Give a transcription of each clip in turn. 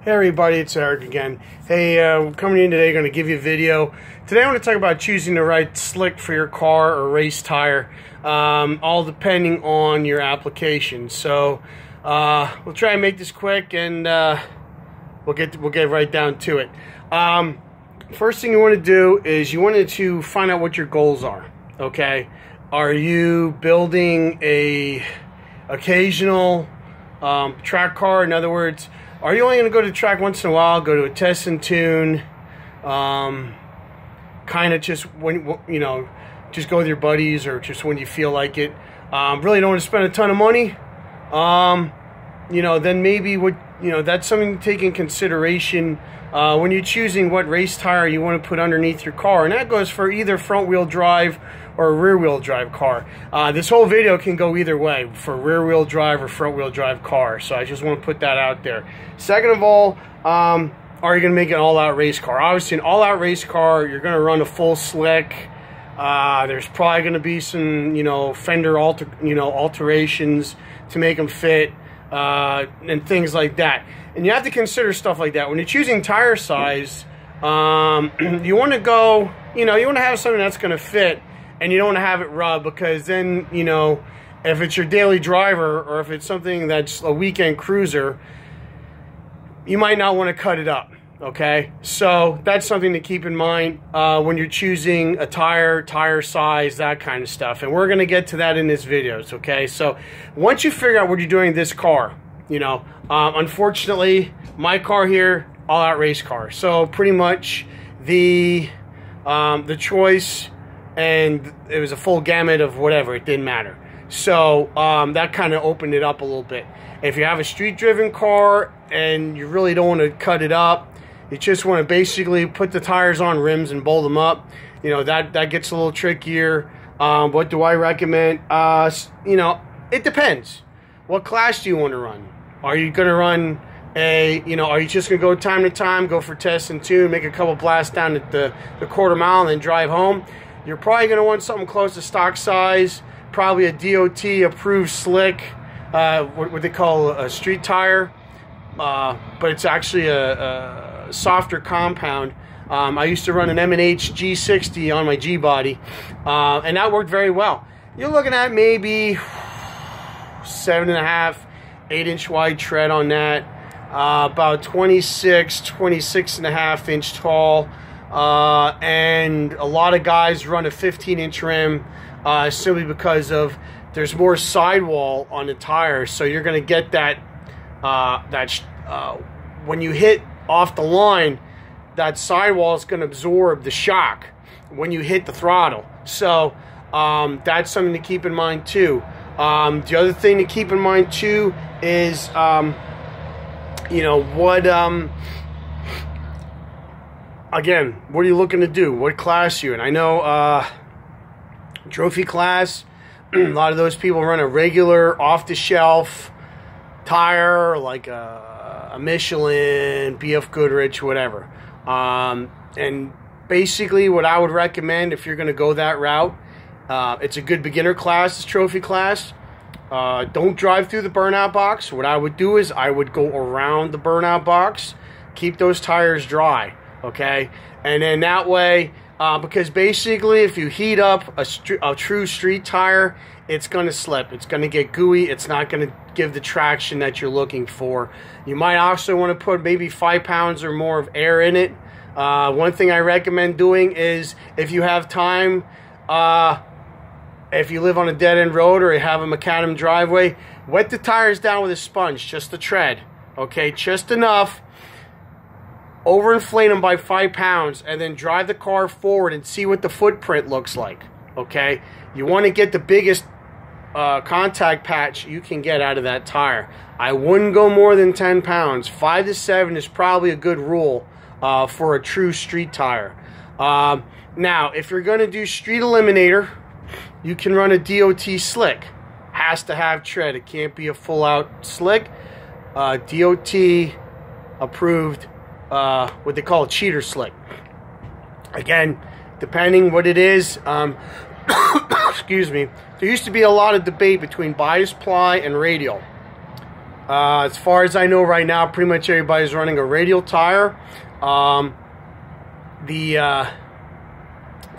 Hey everybody, it's Eric again. Hey, coming in today, going to give you a video. Today I want to talk about choosing the right slick for your car or race tire, all depending on your application. So we'll try and make this quick, and we'll get right down to it. First thing you want to do is you want to find out what your goals are. Okay, are you building a occasional track car? In other words, are you only going to go to the track once in a while, go to a test and tune, kind of just when, just go with your buddies or just when you feel like it, really don't want to spend a ton of money, then maybe that's something to take in consideration when you're choosing what race tire you want to put underneath your car. And that goes for either front-wheel drive or a rear-wheel drive car. This whole video can go either way, for rear-wheel drive or front-wheel drive car. So I just want to put that out there. Second of all, are you going to make an all-out race car? Obviously, an all-out race car, you're going to run a full slick. There's probably going to be some, fender alterations to make them fit, and things like that. And you have to consider stuff like that when you're choosing tire size. You want to go, you want to have something that's going to fit, and you don't want to have it rub, because then, if it's your daily driver or if it's something that's a weekend cruiser, you might not want to cut it up. Okay, so that's something to keep in mind when you're choosing a tire size, that kind of stuff. And we're going to get to that in this video. Okay, so once you figure out what you're doing with this car, unfortunately, my car here, all-out race car. So pretty much the choice, and it was a full gamut of whatever. It didn't matter. So that kind of opened it up a little bit. If you have a street-driven car and you really don't want to cut it up, you just want to basically put the tires on rims and bolt them up. That gets a little trickier. What do I recommend? It depends. What class do you want to run? Are you going to run are you just going to go time to time, go for test and tune, make a couple blasts down at the quarter mile and then drive home? You're probably going to want something close to stock size, probably a DOT approved slick, what they call a street tire, but it's actually a softer compound. I used to run an M&H G60 on my G body, and that worked very well. You're looking at maybe 7.5, 8-inch wide tread on that, about 26.5 inch tall, and a lot of guys run a 15-inch rim simply because of there's more sidewall on the tire, so you're going to get that when you hit off the line, that sidewall is going to absorb the shock when you hit the throttle. So that's something to keep in mind too. The other thing to keep in mind too is again, what are you looking to do? What class are you in? I know trophy class, a lot of those people run a regular off-the-shelf tire, like a Michelin, BF Goodrich, whatever. And basically what I would recommend if you're going to go that route, it's a good beginner class, this trophy class. Don't drive through the burnout box. What I would do is I would go around the burnout box, keep those tires dry, okay? And then that way, because basically if you heat up a true street tire, it's going to slip. It's going to get gooey. It's not going to give the traction that you're looking for. You might also want to put maybe 5 pounds or more of air in it. One thing I recommend doing is, if you have time, if you live on a dead-end road or you have a macadam driveway, wet the tires down with a sponge, just a tread, okay, just enough. Overinflate them by 5 pounds, and then drive the car forward and see what the footprint looks like, okay? You want to get the biggest contact patch you can get out of that tire. I wouldn't go more than 10 pounds. 5 to 7 is probably a good rule for a true street tire. Now, if you're going to do street eliminator, you can run a DOT slick. Has to have tread. It can't be a full-out slick. DOT approved, what they call a cheater slick. Again, depending what it is, excuse me, there used to be a lot of debate between bias ply and radial. As far as I know right now, pretty much everybody's running a radial tire. The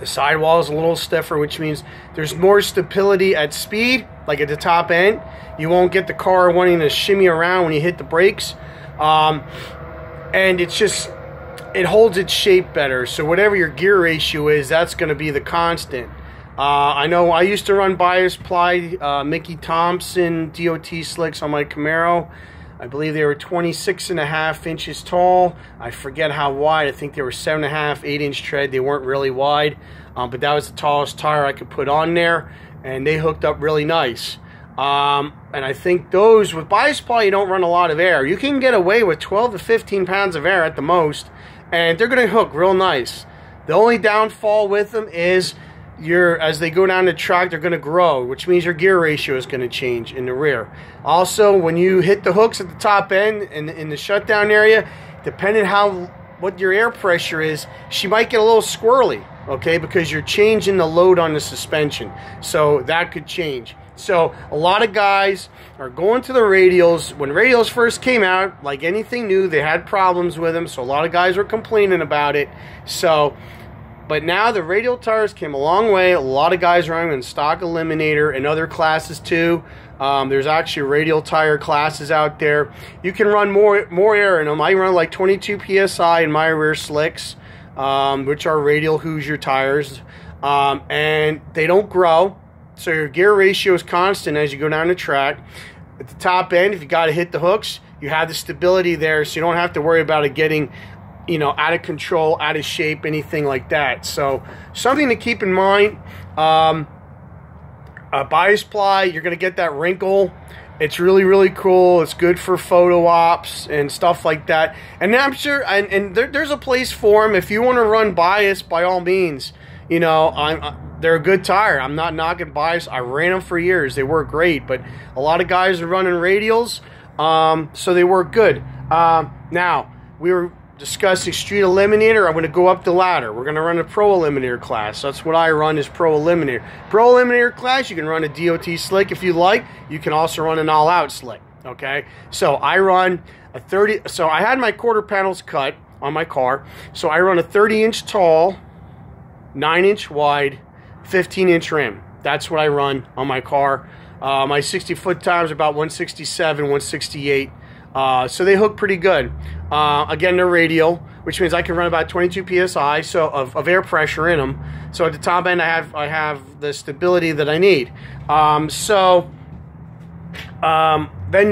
sidewall is a little stiffer, which means there's more stability at speed, like at the top end. You won't get the car wanting to shimmy around when you hit the brakes. And it holds its shape better. So whatever your gear ratio is, that's going to be the constant. I know I used to run bias ply Mickey Thompson DOT slicks on my Camaro. I believe they were 26.5 inches tall. I forget how wide. I think they were 7.5, 8-inch tread. They weren't really wide, but that was the tallest tire I could put on there, and they hooked up really nice. And I think those, with bias ply, you don't run a lot of air. You can get away with 12 to 15 pounds of air at the most, and they're going to hook real nice. The only downfall with them is as they go down the track, they're going to grow, which means your gear ratio is going to change in the rear. Also, when you hit the hooks at the top end and in the shutdown area, depending what your air pressure is, she might get a little squirrely, okay, because you're changing the load on the suspension. So that could change. So a lot of guys are going to the radials. When radials first came out, like anything new, they had problems with them. So a lot of guys were complaining about it. But now the radial tires came a long way. A lot of guys are running in stock eliminator and other classes too. There's actually radial tire classes out there. You can run more air in them. I run like 22 PSI in my rear slicks, which are radial Hoosier tires. And they don't grow. So your gear ratio is constant as you go down the track. At the top end, if you got to hit the hooks, you have the stability there, so you don't have to worry about it getting, out of control, out of shape, anything like that. So something to keep in mind. Bias ply, you're going to get that wrinkle. It's really, really cool. It's good for photo ops and stuff like that. And I'm sure, and there's a place for them. If you want to run bias, by all means, they're a good tire. I'm not knocking bias. I ran them for years. They work great. But a lot of guys are running radials, so they work good. Now, we were discussing street eliminator. I'm going to go up the ladder. We're going to run a pro eliminator class. That's what I run, is pro eliminator. Pro eliminator class, you can run a DOT slick if you like. You can also run an all-out slick. Okay? So I run a 30. So I had my quarter panels cut on my car. So I run a 30-inch tall, 9-inch wide, 15-inch rim. That's what I run on my car. My 60-foot times about 167, 168. So they hook pretty good. Again, they're radial, which means I can run about 22 psi of air pressure in them. So at the top end, I have the stability that I need. Then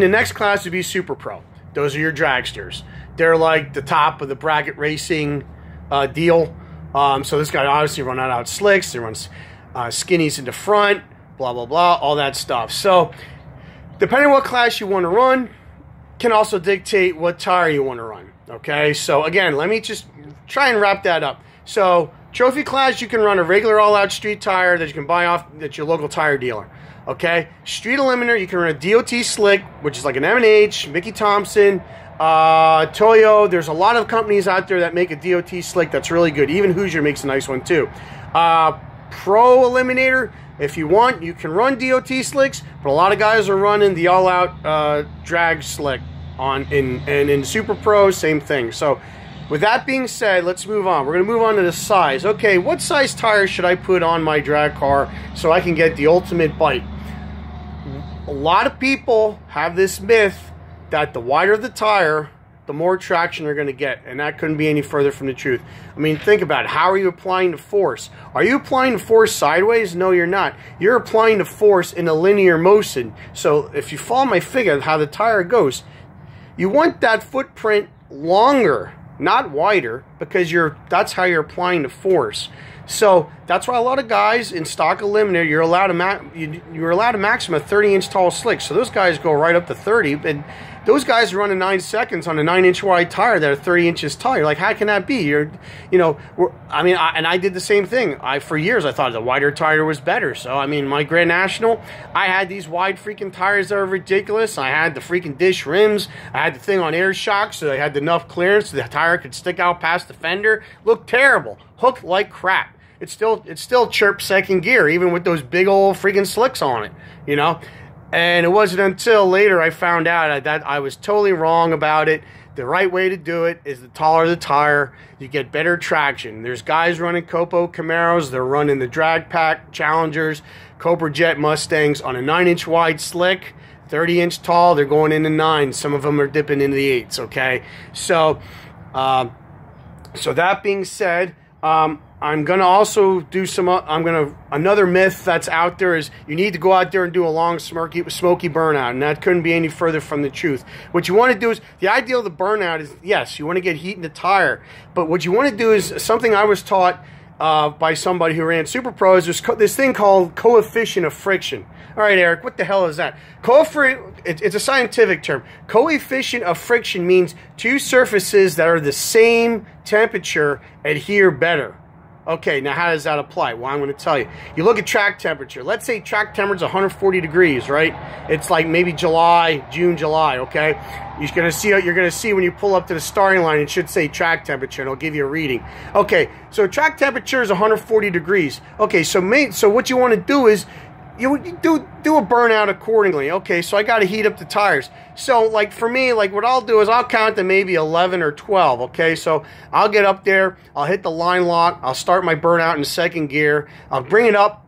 the next class would be Super Pro. Those are your dragsters. They're like the top of the bracket racing deal. So this guy obviously run out slicks. They run skinnies in the front, blah, blah, blah, all that stuff. So depending on what class you want to run, can also dictate what tire you want to run. Okay, so again, let me just try and wrap that up. So trophy class, you can run a regular all-out street tire that you can buy off at your local tire dealer. Okay, street eliminator, you can run a DOT slick, which is like an M&H, Mickey Thompson, Toyo. There's a lot of companies out there that make a DOT slick that's really good. Even Hoosier makes a nice one too. Pro eliminator, if you want, you can run DOT slicks, but a lot of guys are running the all-out drag slick in Super Pro, same thing. So with that being said, let's move on. We're going to move on to the size. Okay, what size tire should I put on my drag car so I can get the ultimate bite? A lot of people have this myth that the wider the tire, the more traction they're going to get, and that couldn't be any further from the truth. I mean, think about it. How are you applying the force? Are you applying the force sideways? No, you're not. You're applying the force in a linear motion. So if you follow my figure, how the tire goes, you want that footprint longer, not wider, because that's how you're applying the force. So that's why a lot of guys in stock eliminator, you're allowed a maximum of 30-inch tall slicks. So those guys go right up to 30, and those guys are running 9 seconds on a 9-inch wide tire that are 30 inches tall. You're like, how can that be? I did the same thing. For years I thought the wider tire was better. So I mean, my Grand National, I had these wide freaking tires that were ridiculous. I had the freaking dish rims. I had the thing on air shock, so I had enough clearance so the tire could stick out past the fender. Looked terrible. Hooked like crap. It still chirps second gear, even with those big old freaking slicks on it, And it wasn't until later I found out that I was totally wrong about it. The right way to do it is the taller the tire, you get better traction. There's guys running Copo Camaros, they're running the Drag Pack Challengers, Cobra Jet Mustangs on a 9-inch wide slick, 30-inch tall, they're going into 9s. Some of them are dipping into the 8s, okay? So, so that being said, I'm going to also do some, another myth that's out there is you need to go out there and do a long smoky burnout, and that couldn't be any further from the truth. What you want to do is, the ideal of the burnout is, yes, you want to get heat in the tire, but what you want to do is something I was taught by somebody who ran Super Pros. There's this thing called coefficient of friction. All right, Eric, what the hell is that? It's a scientific term. Coefficient of friction means two surfaces that are the same temperature adhere better. Okay, now how does that apply? Well, I'm going to tell you. You look at track temperature. Let's say track temperature is 140 degrees, right? It's like maybe June, July, okay? You're going to see when you pull up to the starting line, it should say track temperature, and it'll give you a reading. Okay, so track temperature is 140 degrees. Okay, so what you want to do is you do a burnout accordingly. Okay, so I got to heat up the tires. So, like, for me, like, what I'll do is I'll count to maybe 11 or 12, okay? So I'll get up there, I'll hit the line lock, I'll start my burnout in second gear, I'll bring it up,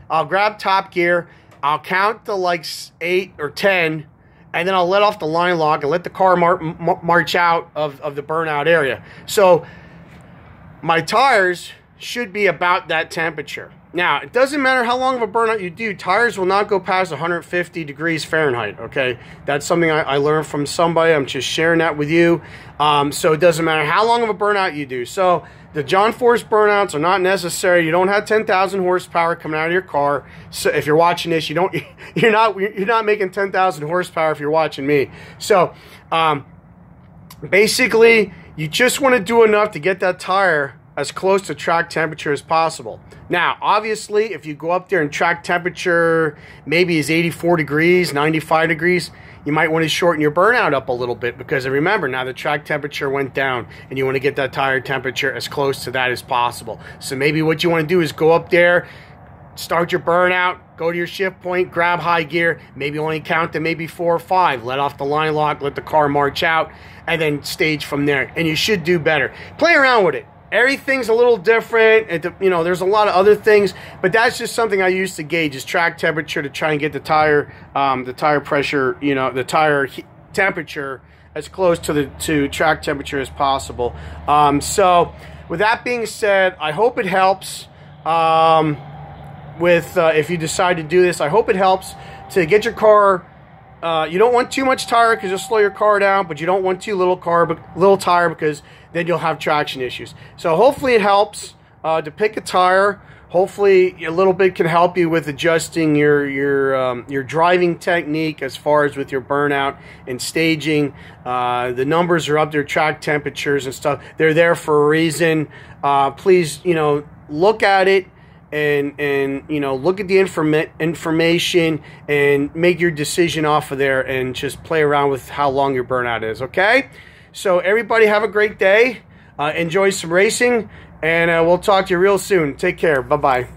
I'll grab top gear, I'll count to, like, 8 or 10, and then I'll let off the line lock and let the car march out of the burnout area. So my tires should be about that temperature. Now, it doesn't matter how long of a burnout you do, tires will not go past 150 degrees Fahrenheit, okay? That's something I learned from somebody. I'm just sharing that with you. So it doesn't matter how long of a burnout you do. So the John Force burnouts are not necessary. You don't have 10,000 horsepower coming out of your car. So if you're watching this, you're not making 10,000 horsepower if you're watching me. So basically, you just want to do enough to get that tire as close to track temperature as possible. Now, obviously, if you go up there and track temperature maybe is 84 degrees, 95 degrees, you might want to shorten your burnout up a little bit, because remember, now the track temperature went down and you want to get that tire temperature as close to that as possible. So maybe what you want to do is go up there, start your burnout, go to your shift point, grab high gear, maybe only count to maybe 4 or 5, let off the line lock, let the car march out, and then stage from there. And you should do better. Play around with it. Everything's a little different, and there's a lot of other things, but that's just something I use to gauge, is track temperature, to try and get the tire pressure, the tire temperature as close to track temperature as possible. So with that being said, I hope it helps. If you decide to do this, I hope it helps to get your car. You don't want too much tire because you'll slow your car down, but you don't want too little tire, because then you'll have traction issues. So hopefully it helps to pick a tire. Hopefully a little bit can help you with adjusting your driving technique as far as with your burnout and staging. The numbers are up there, track temperatures and stuff. They're there for a reason. Please, look at it. And look at the information and make your decision off of there, and just play around with how long your burnout is, okay? So everybody have a great day. Enjoy some racing, and we'll talk to you real soon. Take care. Bye-bye.